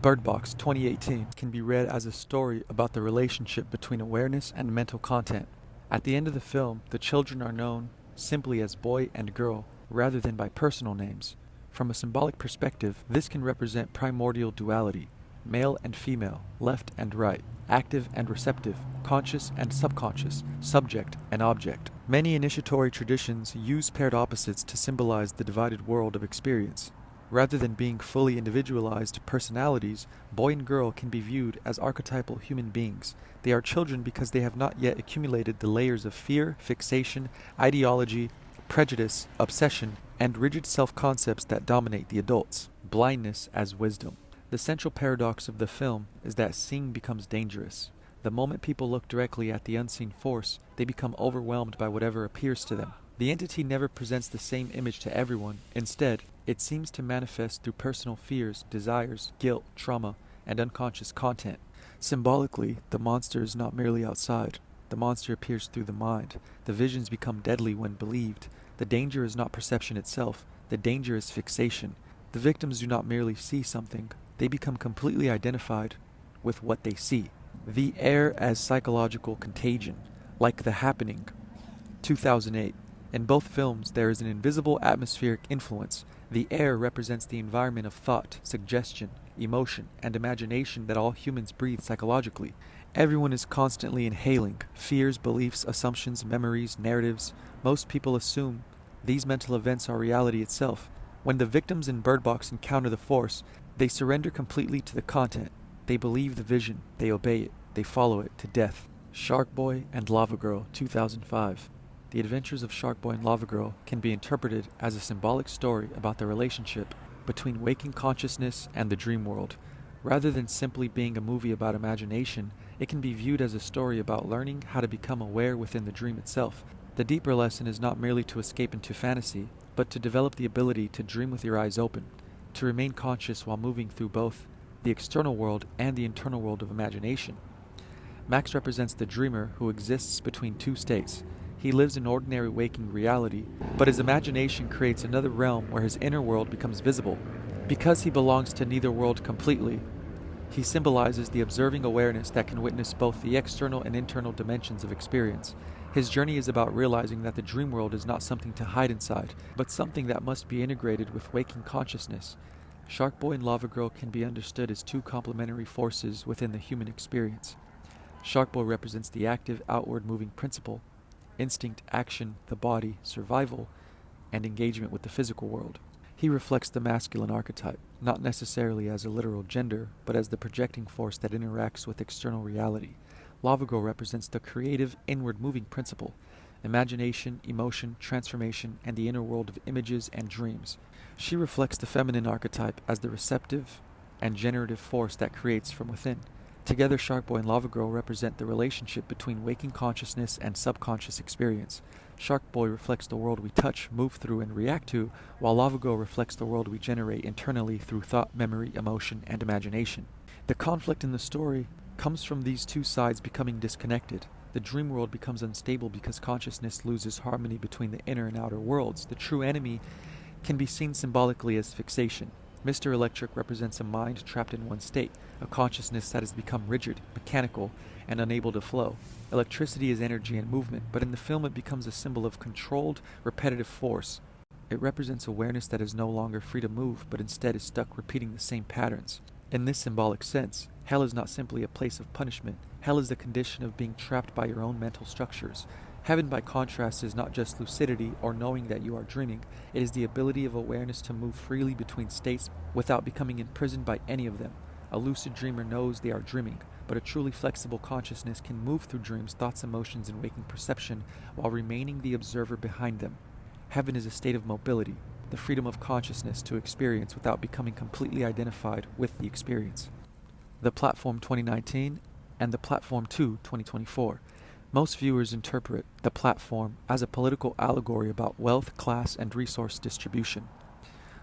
Bird Box 2018 can be read as a story about the relationship between awareness and mental content. At the end of the film, the children are known simply as boy and girl, rather than by personal names. From a symbolic perspective, this can represent primordial duality, male and female, left and right, active and receptive, conscious and subconscious, subject and object. Many initiatory traditions use paired opposites to symbolize the divided world of experience. Rather than being fully individualized personalities, boy and girl can be viewed as archetypal human beings. They are children because they have not yet accumulated the layers of fear, fixation, ideology, prejudice, obsession, and rigid self-concepts that dominate the adults. Blindness as wisdom. The central paradox of the film is that seeing becomes dangerous. The moment people look directly at the unseen force, they become overwhelmed by whatever appears to them. The entity never presents the same image to everyone. Instead, it seems to manifest through personal fears, desires, guilt, trauma, and unconscious content. Symbolically, the monster is not merely outside. The monster appears through the mind. The visions become deadly when believed. The danger is not perception itself. The danger is fixation. The victims do not merely see something. They become completely identified with what they see. The air as psychological contagion, like The Happening, 2008. In both films, there is an invisible atmospheric influence. The air represents the environment of thought, suggestion, emotion, and imagination that all humans breathe psychologically. Everyone is constantly inhaling fears, beliefs, assumptions, memories, narratives. Most people assume these mental events are reality itself. When the victims in Bird Box encounter the force, they surrender completely to the content. They believe the vision, they obey it, they follow it to death. Shark Boy and Lava Girl, 2005. The Adventures of Shark Boy and Lava Girl can be interpreted as a symbolic story about the relationship between waking consciousness and the dream world. Rather than simply being a movie about imagination, it can be viewed as a story about learning how to become aware within the dream itself. The deeper lesson is not merely to escape into fantasy, but to develop the ability to dream with your eyes open, to remain conscious while moving through both the external world and the internal world of imagination. Max represents the dreamer who exists between two states. He lives in ordinary waking reality, but his imagination creates another realm where his inner world becomes visible. Because he belongs to neither world completely, he symbolizes the observing awareness that can witness both the external and internal dimensions of experience. His journey is about realizing that the dream world is not something to hide inside, but something that must be integrated with waking consciousness. Shark Boy and Lava Girl can be understood as two complementary forces within the human experience. Shark Boy represents the active, outward moving principle, instinct, action, the body, survival, and engagement with the physical world. He reflects the masculine archetype, not necessarily as a literal gender, but as the projecting force that interacts with external reality. Lava Girl represents the creative, inward moving principle, imagination, emotion, transformation, and the inner world of images and dreams. She reflects the feminine archetype as the receptive and generative force that creates from within. Together, Shark Boy and Lava Girl represent the relationship between waking consciousness and subconscious experience. Shark Boy reflects the world we touch, move through, and react to, while Lava Girl reflects the world we generate internally through thought, memory, emotion, and imagination. The conflict in the story comes from these two sides becoming disconnected. The dream world becomes unstable because consciousness loses harmony between the inner and outer worlds. The true enemy can be seen symbolically as fixation. Mr. Electric represents a mind trapped in one state, a consciousness that has become rigid, mechanical, and unable to flow. Electricity is energy and movement, but in the film it becomes a symbol of controlled, repetitive force. It represents awareness that is no longer free to move, but instead is stuck repeating the same patterns. In this symbolic sense, hell is not simply a place of punishment. Hell is the condition of being trapped by your own mental structures. Heaven, by contrast, is not just lucidity or knowing that you are dreaming. It is the ability of awareness to move freely between states without becoming imprisoned by any of them. A lucid dreamer knows they are dreaming, but a truly flexible consciousness can move through dreams, thoughts, emotions, and waking perception while remaining the observer behind them. Heaven is a state of mobility, the freedom of consciousness to experience without becoming completely identified with the experience. The Platform 2019 and The Platform 2 2024. Most viewers interpret The Platform as a political allegory about wealth, class, and resource distribution.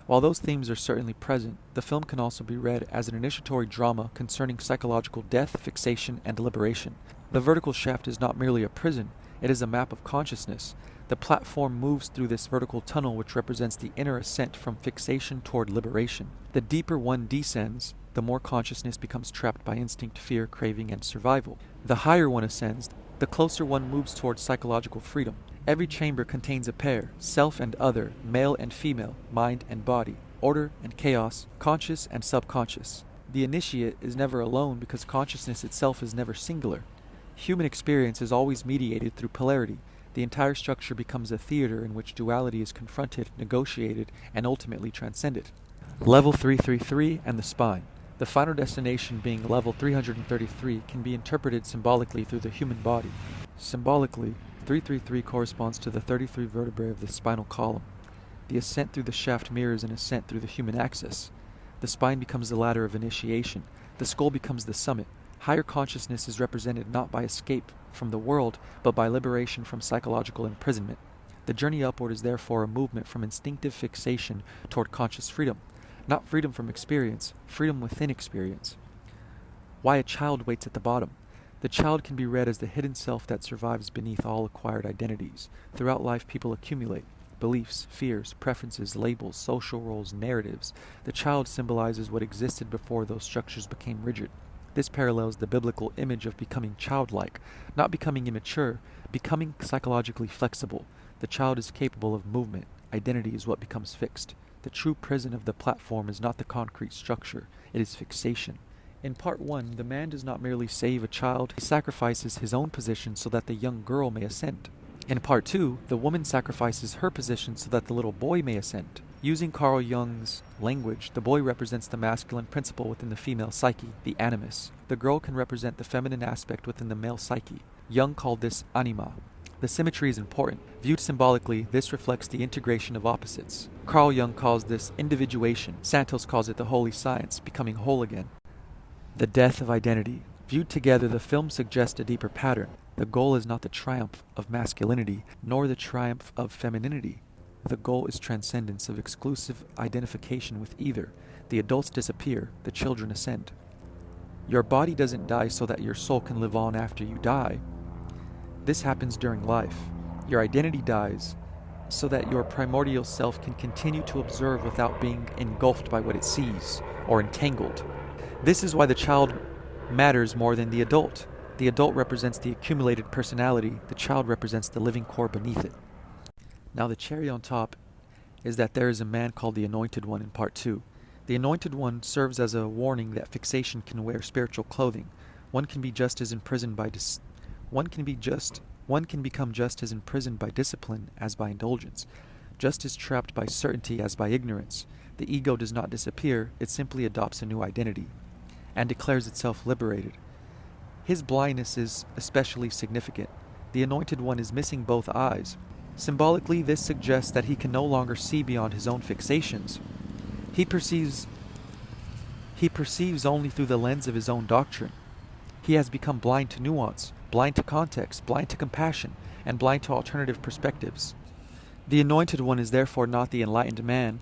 While those themes are certainly present, the film can also be read as an initiatory drama concerning psychological death, fixation, and liberation. The vertical shaft is not merely a prison, it is a map of consciousness. The platform moves through this vertical tunnel which represents the inner ascent from fixation toward liberation. The deeper one descends, the more consciousness becomes trapped by instinct, fear, craving, and survival. The higher one ascends, the closer one moves towards psychological freedom. Every chamber contains a pair, self and other, male and female, mind and body, order and chaos, conscious and subconscious. The initiate is never alone because consciousness itself is never singular. Human experience is always mediated through polarity. The entire structure becomes a theater in which duality is confronted, negotiated, and ultimately transcended. Level 333 and the spine. The final destination being level 333 can be interpreted symbolically through the human body. Symbolically, 333 corresponds to the 33 vertebrae of the spinal column. The ascent through the shaft mirrors an ascent through the human axis. The spine becomes the ladder of initiation. The skull becomes the summit. Higher consciousness is represented not by escape from the world, but by liberation from psychological imprisonment. The journey upward is therefore a movement from instinctive fixation toward conscious freedom. Not freedom from experience, freedom within experience. Why a child waits at the bottom. The child can be read as the hidden self that survives beneath all acquired identities. Throughout life, people accumulate beliefs, fears, preferences, labels, social roles, narratives. The child symbolizes what existed before those structures became rigid. This parallels the biblical image of becoming childlike, not becoming immature, becoming psychologically flexible. The child is capable of movement. Identity is what becomes fixed. The true prison of the platform is not the concrete structure, it is fixation. In part 1, the man does not merely save a child, he sacrifices his own position so that the young girl may ascend. In part 2, the woman sacrifices her position so that the little boy may ascend. Using Carl Jung's language, the boy represents the masculine principle within the female psyche, the animus. The girl can represent the feminine aspect within the male psyche. Jung called this anima. The symmetry is important. Viewed symbolically, this reflects the integration of opposites. Carl Jung calls this individuation. Santos calls it the holy science, becoming whole again. The death of identity. Viewed together, the film suggests a deeper pattern. The goal is not the triumph of masculinity, nor the triumph of femininity. The goal is transcendence of exclusive identification with either. The adults disappear, the children ascend. Your body doesn't die so that your soul can live on after you die. This happens during life. Your identity dies so that your primordial self can continue to observe without being engulfed by what it sees or entangled. This is why the child matters more than the adult. The adult represents the accumulated personality, the child represents the living core beneath it. Now the cherry on top is that there is a man called the Anointed One in part 2. The Anointed One serves as a warning that fixation can wear spiritual clothing. One can be just as imprisoned by one can become just as imprisoned by discipline as by indulgence, just as trapped by certainty as by ignorance. The ego does not disappear, it simply adopts a new identity, and declares itself liberated. His blindness is especially significant. The Anointed One is missing both eyes. Symbolically, this suggests that he can no longer see beyond his own fixations. He perceives only through the lens of his own doctrine. He has become blind to nuance, blind to context, blind to compassion, and blind to alternative perspectives. The Anointed One is therefore not the enlightened man.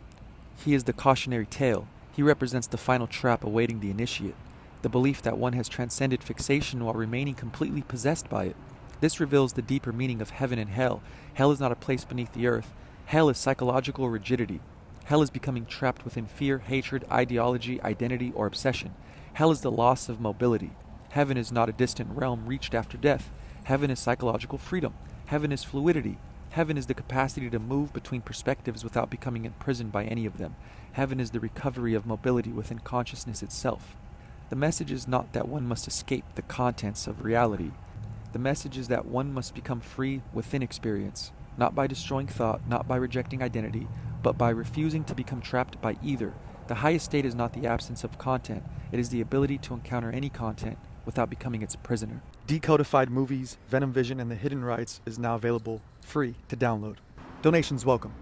He is the cautionary tale. He represents the final trap awaiting the initiate, the belief that one has transcended fixation while remaining completely possessed by it. This reveals the deeper meaning of heaven and hell. Hell is not a place beneath the earth. Hell is psychological rigidity. Hell is becoming trapped within fear, hatred, ideology, identity, or obsession. Hell is the loss of mobility. Heaven is not a distant realm reached after death. Heaven is psychological freedom. Heaven is fluidity. Heaven is the capacity to move between perspectives without becoming imprisoned by any of them. Heaven is the recovery of mobility within consciousness itself. The message is not that one must escape the contents of reality. The message is that one must become free within experience, not by destroying thought, not by rejecting identity, but by refusing to become trapped by either. The highest state is not the absence of content, it is the ability to encounter any content without becoming its prisoner. Decodified Movies, Venom Vision, and the Hidden Rites is now available free to download. Donations welcome.